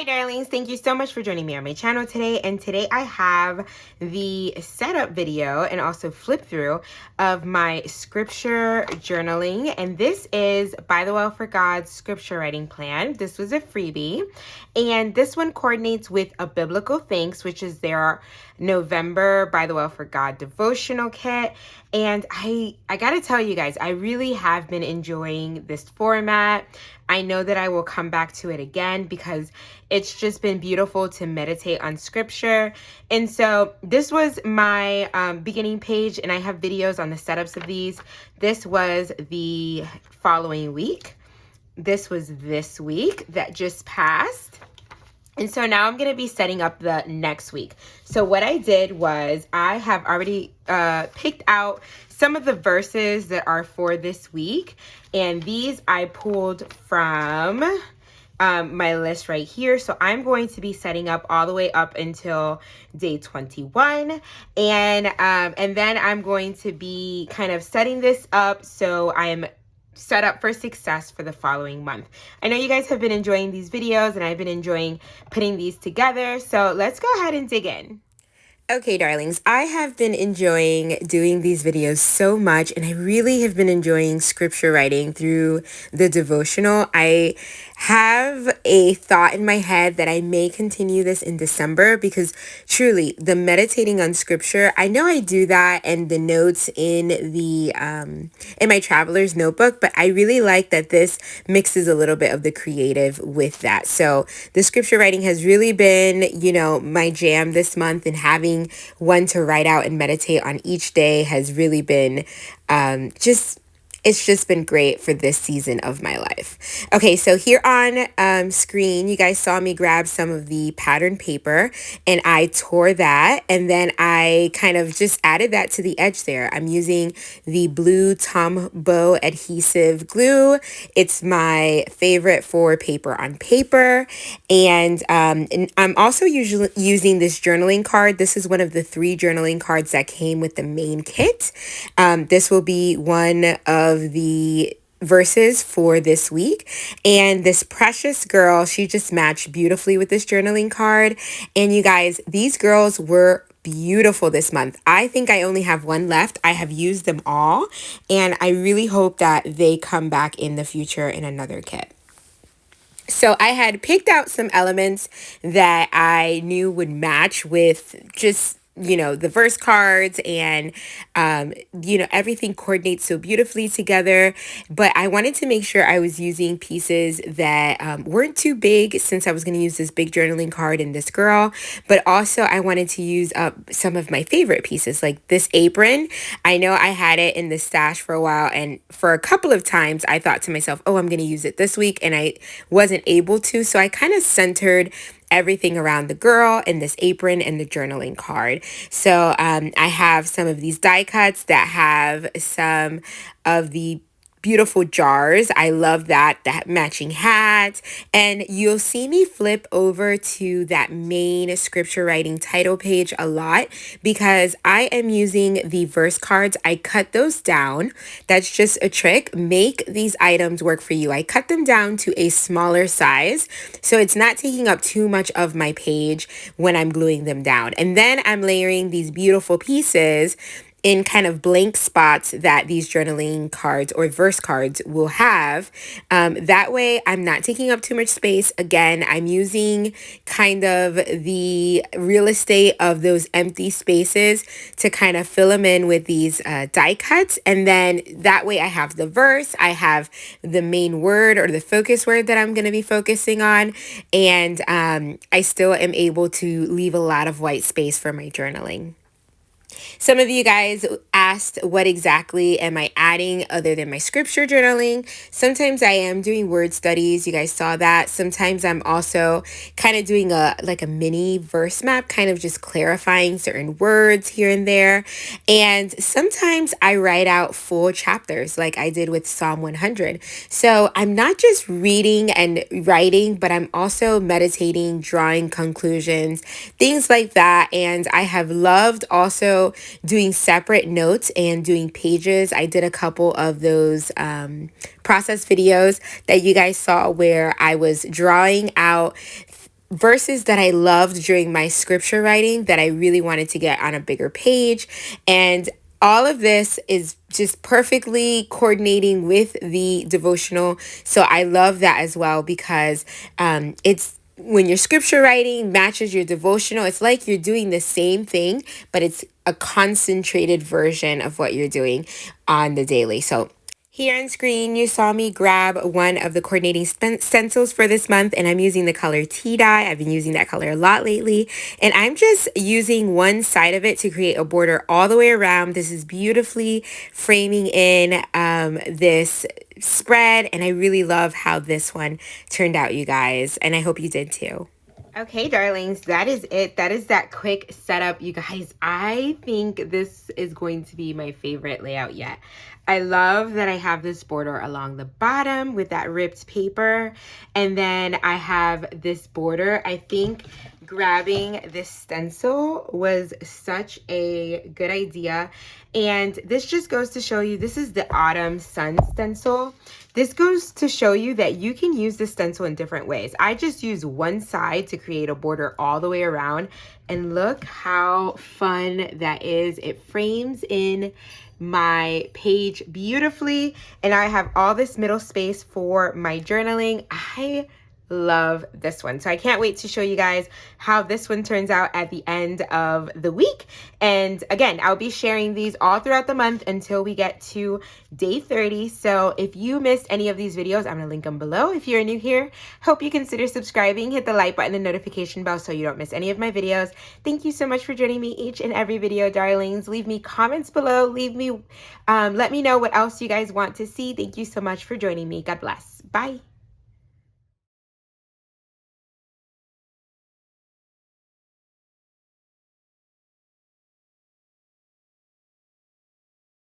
Darlings, thank you so much for joining me on my channel today. And today I have the setup video and also flip through of my scripture journaling. And this is By the Well for God scripture writing plan. This was a freebie. And this one coordinates with a biblical thanks, which is their November By the Well for God devotional kit. And I gotta tell you guys, I really have been enjoying this format. I know that I will come back to it again because it's just been beautiful to meditate on scripture. And so this was my beginning page, and I have videos on the setups of these. This was the following week. This was this week that just passed. And so now I'm going to be setting up the next week. So what I did was I have already picked out some of the verses that are for this week. And these I pulled from my list right here. So I'm going to be setting up all the way up until day 21. And then I'm going to be kind of setting this up so I'm set up for success for the following month. I know you guys have been enjoying these videos and I've been enjoying putting these together. So let's go ahead and dig in. Okay, darlings, I have been enjoying doing these videos so much, and I really have been enjoying scripture writing through the devotional. I have a thought in my head that I may continue this in December because truly the meditating on scripture, I know I do that and the notes in the in my traveler's notebook, but I really like that this mixes a little bit of the creative with that. So the scripture writing has really been, my jam this month, and having one to write out and meditate on each day has really been it's just been great for this season of my life. Okay, so here on screen, you guys saw me grab some of the pattern paper and I tore that, and then I kind of just added that to the edge there. I'm using the blue Tombow adhesive glue. It's my favorite for paper on paper. And I'm also usually using this journaling card. This is one of the 3 journaling cards that came with the main kit. This will be one of the verses for this week, and this precious girl, she just matched beautifully with this journaling card. And you guys, these girls were beautiful this month. I think I only have one left. I have used them all, and I really hope that they come back in the future in another kit. So I had picked out some elements that I knew would match with just the verse cards, and everything coordinates so beautifully together. But I wanted to make sure I was using pieces that weren't too big, since I was going to use this big journaling card and this girl. But also I wanted to use up some of my favorite pieces, like this apron. I know I had it in the stash for a while, and for a couple of times I thought to myself, oh, I'm going to use it this week, and I wasn't able to. So I kind of centered everything around the girl and this apron and the journaling card. So I have some of these die cuts that have some of the beautiful jars. I love that matching hat. And you'll see me flip over to that main scripture writing title page a lot because I am using the verse cards. I cut those down. That's just a trick. Make these items work for you. I cut them down to a smaller size, so it's not taking up too much of my page when I'm gluing them down. And then I'm layering these beautiful pieces in kind of blank spots that these journaling cards or verse cards will have. That way I'm not taking up too much space. Again, I'm using kind of the real estate of those empty spaces to kind of fill them in with these die cuts. And then that way I have the verse, I have the main word or the focus word that I'm going to be focusing on. And I still am able to leave a lot of white space for my journaling. Some of you guys asked what exactly am I adding other than my scripture journaling. Sometimes I am doing word studies. You guys saw that. Sometimes I'm also kind of doing a mini verse map, kind of just clarifying certain words here and there. And sometimes I write out full chapters like I did with Psalm 100. So I'm not just reading and writing, but I'm also meditating, drawing conclusions, things like that. And I have loved also doing separate notes and doing pages. I did a couple of those process videos that you guys saw where I was drawing out verses that I loved during my scripture writing that I really wanted to get on a bigger page. And all of this is just perfectly coordinating with the devotional. So I love that as well because it's when your scripture writing matches your devotional, it's like you're doing the same thing, but it's a concentrated version of what you're doing on the daily. So here on screen, you saw me grab one of the coordinating stencils for this month, and I'm using the color tea dye. I've been using that color a lot lately, and I'm just using one side of it to create a border all the way around. This is beautifully framing in this spread, and I really love how this one turned out, you guys, and I hope you did too. Okay, darlings, that is it. That is that quick setup, you guys. I think this is going to be my favorite layout yet. I love that I have this border along the bottom with that ripped paper. And then I have this border. I think grabbing this stencil was such a good idea. And this just goes to show you, this is the Autumn Sun stencil. This goes to show you that you can use the stencil in different ways. I just use one side to create a border all the way around. And look how fun that is. It frames in my page beautifully. And I have all this middle space for my journaling. I love this one. So I can't wait to show you guys how this one turns out at the end of the week. And again, I'll be sharing these all throughout the month until we get to day 30. So if you missed any of these videos, I'm gonna link them below. If you're new here, hope you consider subscribing, hit the like button and notification bell so you don't miss any of my videos. Thank you so much for joining me each and every video, darlings. Leave me comments below. Let me know what else you guys want to see. Thank you so much for joining me. God bless. Bye.